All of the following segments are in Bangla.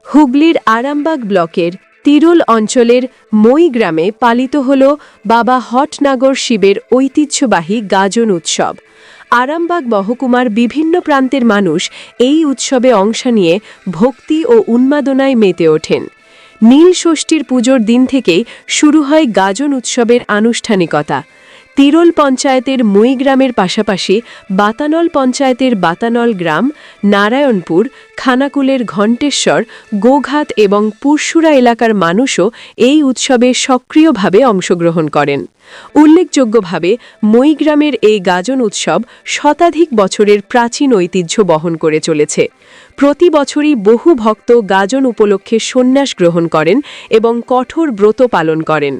হুগলির আরামবাগ ব্লকের তিরুল অঞ্চলের মই গ্রামে পালিত হল বাবা হটনাগর শিবের ঐতিহ্যবাহী গাজন উৎসব। আরামবাগ মহকুমার বিভিন্ন প্রান্তের মানুষ এই উৎসবে অংশ নিয়ে ভক্তি ও উন্মাদনায় মেতে ওঠেন। নীল ষষ্ঠীর পুজোর দিন থেকেই শুরু হয় গাজন উৎসবের আনুষ্ঠানিকতা। তিরোল পঞ্চায়েতের মই গ্রামের পাশাপাশি বাতানল পঞ্চায়েতের বাতানল গ্রাম, নারায়ণপুর, খানাকুলের ঘণ্টেশ্বর, গোঘাট এবং পুরশুরা এলাকার মানুষও এই উৎসবে সক্রিয়ভাবে অংশগ্রহণ করেন। উল্লেখযোগ্যভাবে মই গ্রামের এই গাজন উৎসব শতাধিক বছরের প্রাচীন ঐতিহ্য বহন করে চলেছে। প্রতি বছরই বহু ভক্ত গাজন উপলক্ষে সন্ন্যাস গ্রহণ করেন এবং কঠোর ব্রত পালন করেন।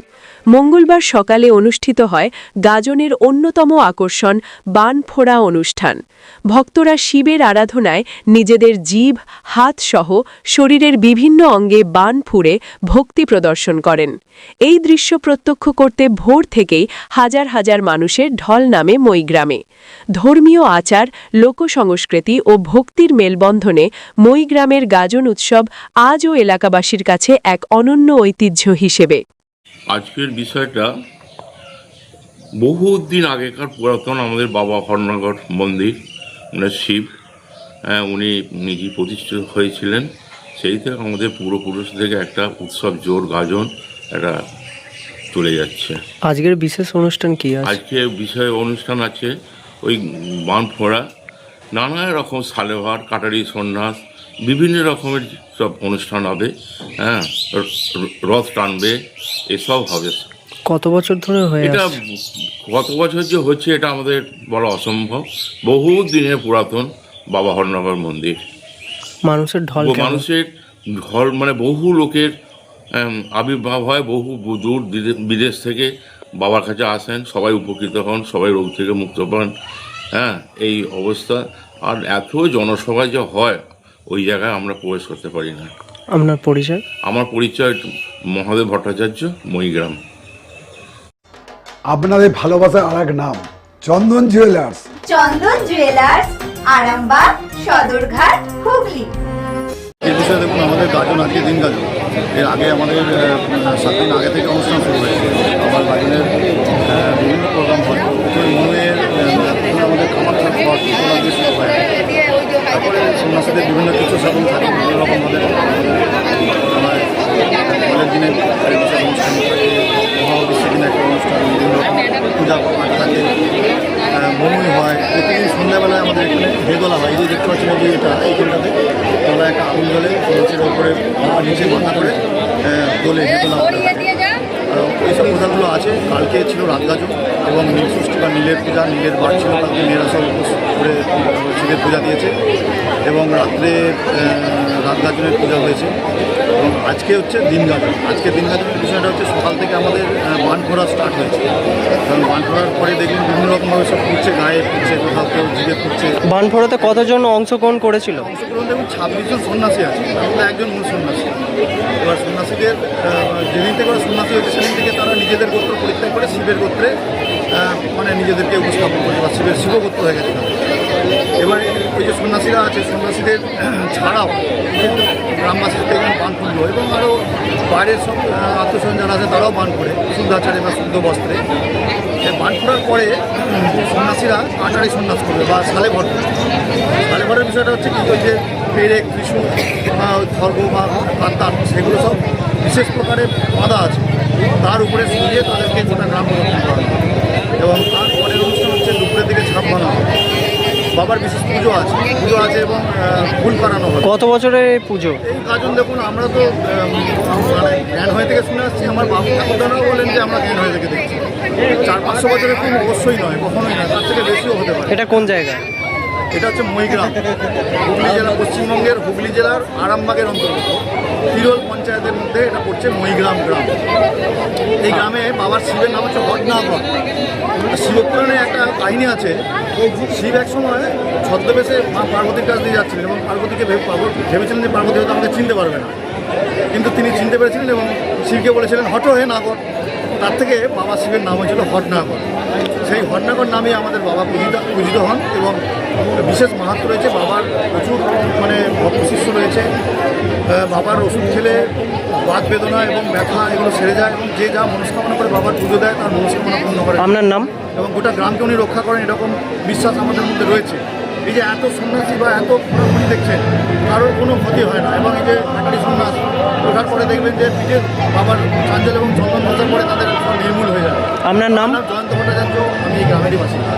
মঙ্গলবার সকালে অনুষ্ঠিত হয় গাজনের অন্যতম আকর্ষণ বানফোড়া অনুষ্ঠান। ভক্তরা শিবের আরাধনায় নিজেদের জিভ, হাত সহ শরীরের বিভিন্ন অঙ্গে বান ফুঁড়ে ভক্তি প্রদর্শন করেন। এই দৃশ্য প্রত্যক্ষ করতে ভোর থেকেই হাজার হাজার মানুষের ঢল নামে মই গ্রামে। ধর্মীয় আচার, লোকসংস্কৃতি ও ভক্তির মেলবন্ধনে মই গ্রামের গাজন উৎসব আজও এলাকাবাসীর কাছে এক অনন্য ঐতিহ্য হিসেবে। আজকের বিষয়টা বহুদিন আগেকার পুরাতন আমাদের বাবা হটনাগর মন্দির, মানে শিব, উনি নিজে প্রতিষ্ঠিত হয়েছিলেন। সেই থেকে আমাদের পূর্বপুরুষ থেকে একটা উৎসব জোর গাজন এটা চলে যাচ্ছে। আজকের বিশেষ অনুষ্ঠান কি আছে? আজকে বিষয় অনুষ্ঠান আছে ওই বানফোড়া, নানা রকম সালেভার, কাটারি সন্ন্যাস, বিভিন্ন রকমের সব অনুষ্ঠান হবে। রথ টানবে, এসব হবে। কত বছর ধরে হয়ে এটা আসছে? কত বছর যে হচ্ছে এটা আমাদের বলা অসম্ভব। বহু দিনের পুরাতন বাবা হটনাগর মন্দির। মানুষের ঢল মানে বহু লোকের আবির্ভাব হয়, বহু দূর বিদেশ থেকে বাবার কাছে আসেন, সবাই উপকৃত হন, সবাই রোগ থেকে মুক্ত পান। এই অবস্থা। আর এত জনসভা যে হয় ওই জায়গায় আমরা প্রবেশ করতে পারি না। আপনার পরিচয়? আমার পরিচয় মহাদেব ভট্টাচার্য, মই গ্রাম। আপনাদের ভালোবাসার আর এক নাম চন্দন জুয়েলার্স। চন্দন জুয়েলার্স, আরামবাগ, সদরঘাট, হুগলি। এই বিষয়ে দেখুন, আমাদের গাজন আজকে দিন গাজন। এর আগে আমাদের 7 দিন আগে থেকে অনুষ্ঠান শুরু হয়েছে। আবার গাজনের বিভিন্ন প্রোগ্রাম হয়। মনের আমাদের কামাখ্যা শুরু হয়। তারপরে সন্ন্যাসীদের বিভিন্ন কিছু সাধন থাকে, বিভিন্ন রকম আমাদের পরের দিনে বিশেষ অনুষ্ঠান থাকে, মহাবিশ্বের দিনে একটা অনুষ্ঠান, বিভিন্ন রকম পূজা পাঠ থাকে, মনুই হয়। প্রতিদিন সন্ধ্যাবেলায় আমাদের এখানে হেদোলা হয়। এই যে দেখতে পাচ্ছেন যে এইখানটাতে তোলা একটা আগুন জলে নিচের ওপরে নিচে মাথা করে দোলে হেদোলা করে থাকে। এইসব পূজাগুলো আছে। কালকে ছিল রাত গাজন এবং নীল ষষ্ঠী বা নীলের পূজা, নীলের বার ছিল। কালকে মেয়েরা সব উপোস করে শিবের পূজা দিয়েছে এবং রাত্রে রাত গাজনের পূজা হয়েছে। এবং আজকে হচ্ছে দিন গাজন। আজকে দিন গাজনের বিষয়টা হচ্ছে সকাল থেকে আমাদের বান ফোড়া স্টার্ট হয়েছে। কারণ বান ফোড়ার পরে দেখবেন বিভিন্ন রকমভাবে সব ফুটছে, গায়ে ফুটছে, কোথাও কেউ জিভে ফুটছে। বান ফোড়াতে কতজন অংশগ্রহণ করেছিল? অংশগ্রহণ দেখুন 26 জন সন্ন্যাসী আছে, তার মধ্যে একজন মূল সন্ন্যাসী। এবার সন্ন্যাসীদের যেদিন থেকে ওরা সন্ন্যাসী হয়েছে সেদিন থেকে তারা নিজেদের গোত্র পরিত্যাগ করে শিবের গোত্রে মানে নিজেদেরকে উপস্থাপন করে বা শিবগোত্র হয়ে গেছে। এবার এই যে সন্ন্যাসীরা আছে, সন্ন্যাসীদের ছাড়াও গ্রামবাসী থেকে বান ফুটলো এবং আরও বাইরের সব আত্মস্বজন যারা আছে তারাও বান করে শুদ্ধাচারে বা শুদ্ধ বস্ত্রে। বান ফোড়ার পরে সন্ন্যাসীরা কাটারি সন্ন্যাস করবে বা সালেভর। সালেভরের বিষয়টা হচ্ছে কি, ওই যে পেরেক, ত্রিশূল, খর্গ বা কাতার, সেগুলো সব বিশেষ প্রকারের বাঁধা আছে, তার উপরে শুয়ে তাদেরকে গোটা গ্রাম প্রদক্ষিণ করা হয়। এবং তারপরের অনুষ্ঠান হচ্ছে দুপুরের দিকে ছাপ বানা হয়। বাবার বিশেষ পুজো আছে এবং ফুল করানো হয়। কত বছরের পুজো? এই গাজন দেখুন, আমরা তো মানে জ্ঞান হয়ে থেকে শুনে আসছি। আমার বাবু ঠাকুরদারাও বলেন যে আমরা জ্ঞান হয়ে থেকে দেখছি। 400-500 বছরের খুব অবশ্যই নয়, কখনোই নয়, তার থেকে বেশিও হতে পারে। এটা কোন জায়গা? এটা হচ্ছে মই গ্রাম, হুগলি জেলা, পশ্চিমবঙ্গের হুগলি জেলার আরামবাগের অন্তর্গত তিরোল পঞ্চায়েতের মধ্যে এটা পড়ছে মই গ্রাম। এই গ্রামে বাবার শিবের নাম হচ্ছে হটনাগর। শিবপুরাণে একটা কাহিনী আছে। শিব এক সময় ছদ্মবেশে মা পার্বতীর কাছ দিয়ে যাচ্ছিলেন এবং পার্বতীকে ভেবেছিলেন যে পার্বতী হয়তো আমাকে চিনতে পারবে না, কিন্তু তিনি চিনতে পেরেছিলেন এবং শিবকে বলেছিলেন হট হে নাগর। তার থেকে বাবা শিবের নাম হয়েছিল হটনাগর। সেই হটনাগর নামে আমাদের বাবা পূজিত হন এবং বিশেষ মাহাত্ম্য রয়েছে। বাবার প্রচুর মানে ভক্ত শিষ্য রয়েছে। বাবার ওষুধ খেলে বাত বেদনা এবং ব্যথা এগুলো সেরে যায় এবং যে যা মনস্কামনা করে বাবার পুজো দেয় তার মনস্কামনা পূর্ণ করে আপনার নাম? এবং গোটা গ্রামকে উনি রক্ষা করেন এরকম বিশ্বাস আমাদের মধ্যে রয়েছে। এই যে এত সন্ন্যাসী বা এত ঘোরাঘুরি দেখছেন কারোর কোনো ক্ষতি হয় না এবং এই যে খাঁটি সন্ন্যাস ওঠার পরে দেখবেন যে পিঠের বাবার চাঞ্চল এবং চন্দন ঘষার পরে তাদের সব নির্মূল হয়ে যায়। আপনার নাম? আমার জয়ন্ত ভট্টাচার্য, আমি এই গ্রামেরই বাসিন্দা।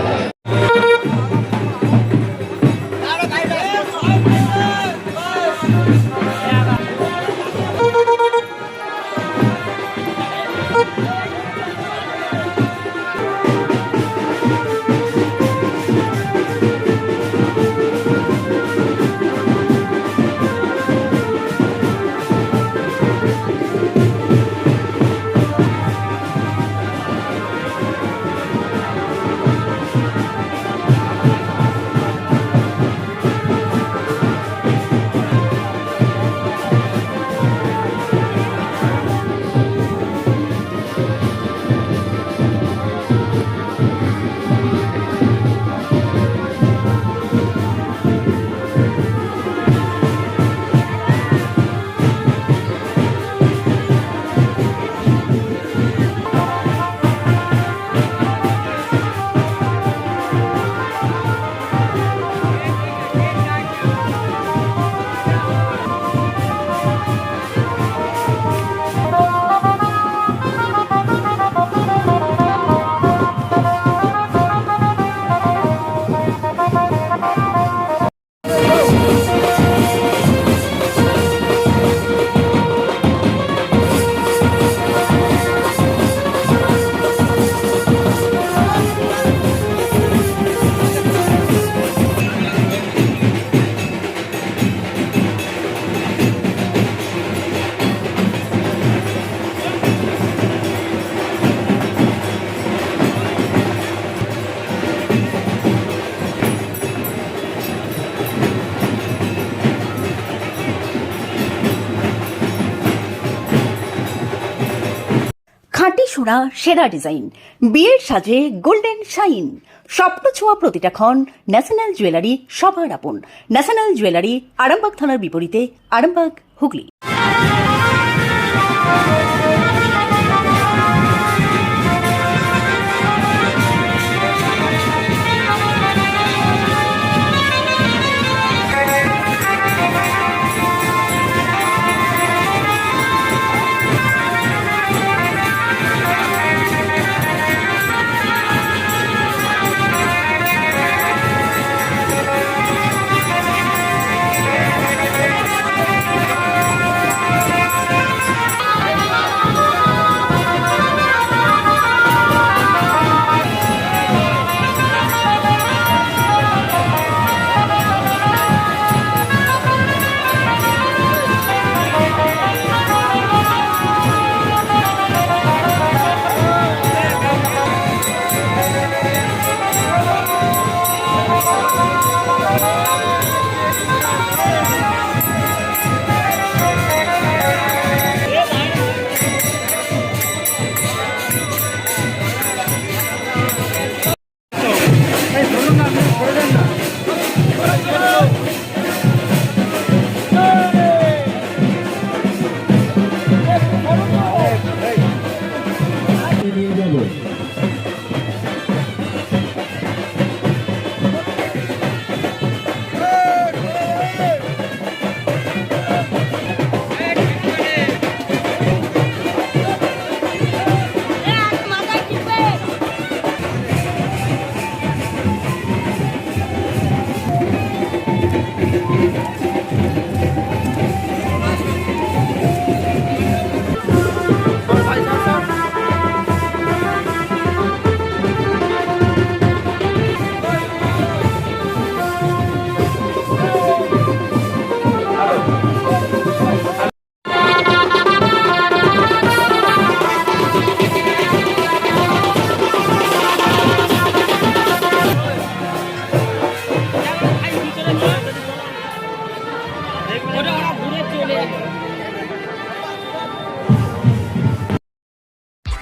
খাঁটি সোনা সেরা ডিজাইন, বিয়ের সাজে গোল্ডেন শাইন, স্বপ্ন ছোঁয়া প্রতিটা ক্ষণ। ন্যাশনাল জুয়েলারি সবার আপন। ন্যাশনাল জুয়েলারি, আরামবাগ থানার বিপরীতে, Arambagh, Hooghly.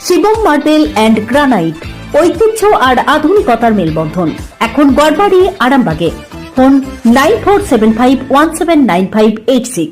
Shivam marble and granite, ঐতিহ্য আর আধুনিকতার মেলবন্ধন। এখন গড়বাড়ি, আরামবাগে। ফোন 9475179586।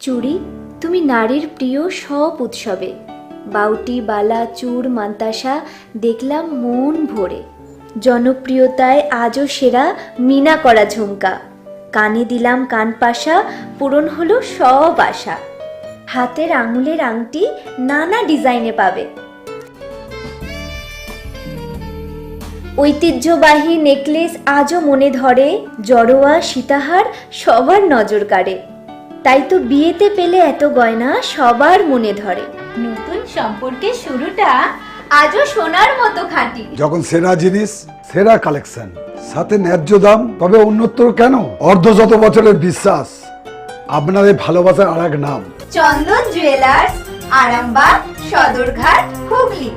চুড়ি তুমি নারীর প্রিয় সব উৎসবে, বাউটি বালা চূড় মান্তাসা দেখলাম মন ভরে। জনপ্রিয়তায় আজও সেরা মিনা করা ঝুমকা, কানে দিলাম কানপাশা, পূরণ হলো সব আশা। হাতের আঙুলের আংটি নানা ডিজাইনে পাবে, ঐতিহ্যবাহী নেকলেস আজও মনে ধরে, জড়োয়া সীতাহার সবার নজর কাড়ে। তাই তো বিয়েতে পেলে এত গয়না সবার মনে ধরে। নতুন সম্পর্কের শুরুটা আজও সোনার মতো খাঁটি। যখন সেরা জিনিস, সেরা কালেকশন, সাথে ন্যায্য দাম, তবে উন্নতর কেন? অর্ধশত বছরের বিশ্বাস, আপনাদের ভালোবাসার আর এক নাম চন্দন জুয়েলার্স, আরামবাগ, সদরঘাট, হুগলি।